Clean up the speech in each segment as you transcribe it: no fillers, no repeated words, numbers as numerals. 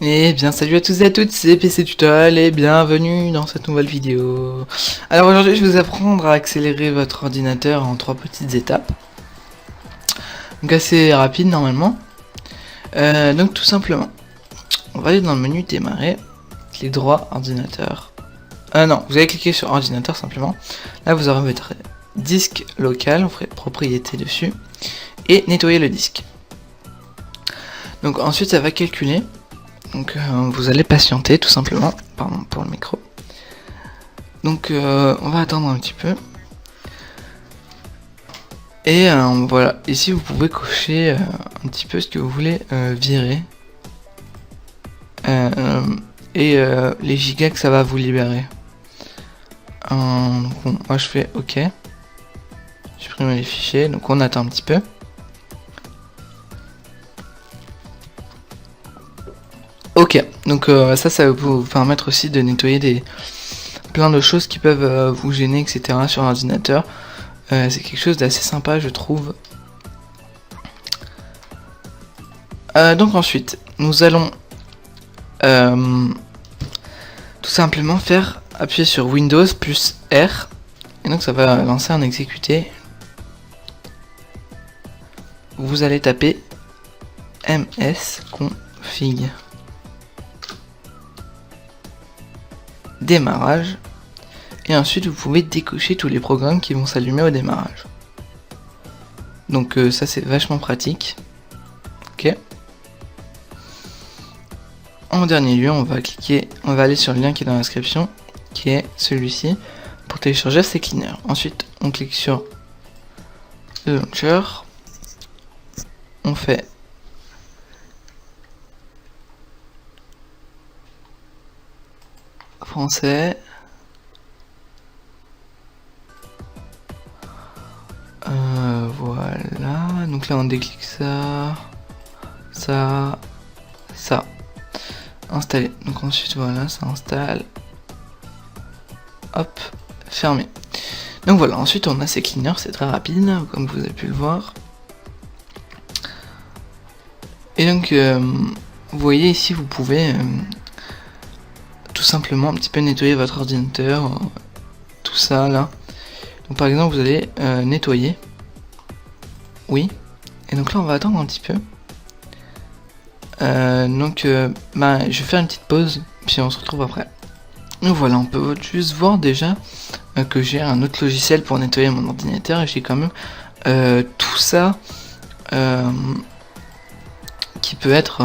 Eh bien salut à tous et à toutes, c'est PC Tutorial et bienvenue dans cette nouvelle vidéo. Alors aujourd'hui je vais vous apprendre à accélérer votre ordinateur en 3 petites étapes. Donc assez rapide normalement. Donc tout simplement, on va aller dans le menu démarrer, clic droit, ordinateur. Non, vous allez cliquer sur ordinateur simplement. Là vous aurez votre disque local, on ferait propriété dessus. Et nettoyer le disque. Donc ensuite ça va calculer. Donc vous allez patienter tout simplement. Pardon pour le micro. Donc on va attendre un petit peu. Et voilà, ici vous pouvez cocher un petit peu ce que vous voulez virer. Et les gigas que ça va vous libérer. Donc, bon, moi je fais OK. Supprimer les fichiers, donc on attend un petit peu. Ok, donc ça va vous permettre aussi de nettoyer plein de choses qui peuvent vous gêner, etc. sur l'ordinateur. C'est quelque chose d'assez sympa, je trouve. Donc ensuite, nous allons tout simplement appuyer sur Windows plus R. Et donc ça va lancer un exécuté. Vous allez taper msconfig. Démarrage, et ensuite vous pouvez décocher tous les programmes qui vont s'allumer au démarrage. Donc ça c'est vachement pratique. Ok. En dernier lieu, on va aller sur le lien qui est dans la description, qui est celui-ci, pour télécharger CCleaner. Ensuite on clique sur le launcher, on fait français. Voilà, donc là on déclic ça, installer. Donc ensuite voilà, ça installe. Hop, fermé. Donc voilà, ensuite on a CCleaner, c'est très rapide, comme vous avez pu le voir. Et donc vous voyez ici, vous pouvez tout simplement un petit peu nettoyer votre ordinateur, tout ça là. Donc par exemple vous allez nettoyer, oui, et donc là on va attendre un petit peu. Je vais faire une petite pause, puis on se retrouve après. Donc voilà, on peut juste voir déjà que j'ai un autre logiciel pour nettoyer mon ordinateur, et j'ai quand même tout ça qui peut être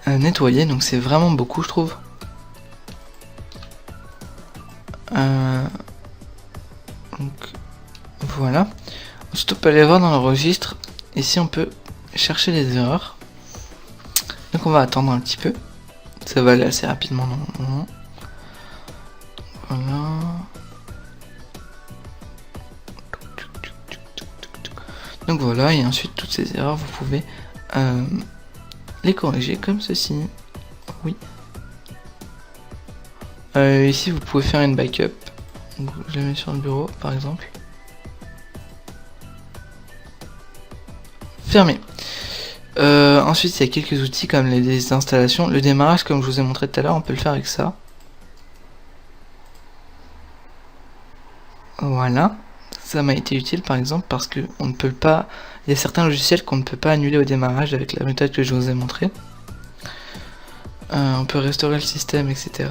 nettoyer, donc c'est vraiment beaucoup je trouve. Donc voilà. Ensuite on peut aller voir dans le registre. Ici on peut chercher les erreurs. Donc on va attendre un petit peu. Ça va aller assez rapidement normalement. Voilà. Donc voilà, et ensuite toutes ces erreurs vous pouvez les corriger comme ceci. Oui. Ici vous pouvez faire une backup. Donc, je la mets sur le bureau par exemple. Fermé. Ensuite il y a quelques outils comme les désinstallations. Le démarrage, comme je vous ai montré tout à l'heure, on peut le faire avec ça. Voilà. Ça m'a été utile par exemple parce que on ne peut pas. Il y a certains logiciels qu'on ne peut pas annuler au démarrage avec la méthode que je vous ai montrée. On peut restaurer le système, etc.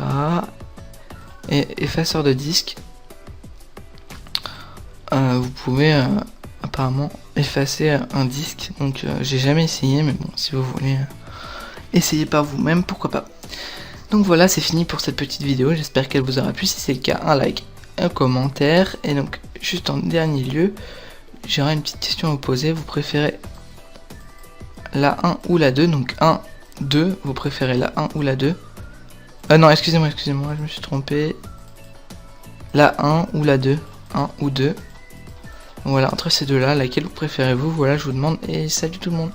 Et effaceur de disque. Vous pouvez apparemment effacer un disque. Donc j'ai jamais essayé, mais bon, si vous voulez essayer par vous-même, pourquoi pas. Donc voilà, c'est fini pour cette petite vidéo. J'espère qu'elle vous aura plu. Si c'est le cas, un like, un commentaire. Et donc juste en dernier lieu, j'aurai une petite question à vous poser. Vous préférez la 1 ou la 2? Donc 1, 2, vous préférez la 1 ou la 2? Non, excusez-moi, je me suis trompé. La 1 ou la 2? 1 ou 2. Voilà, entre ces deux là, laquelle vous préférez-vous? Voilà, je vous demande, et salut tout le monde.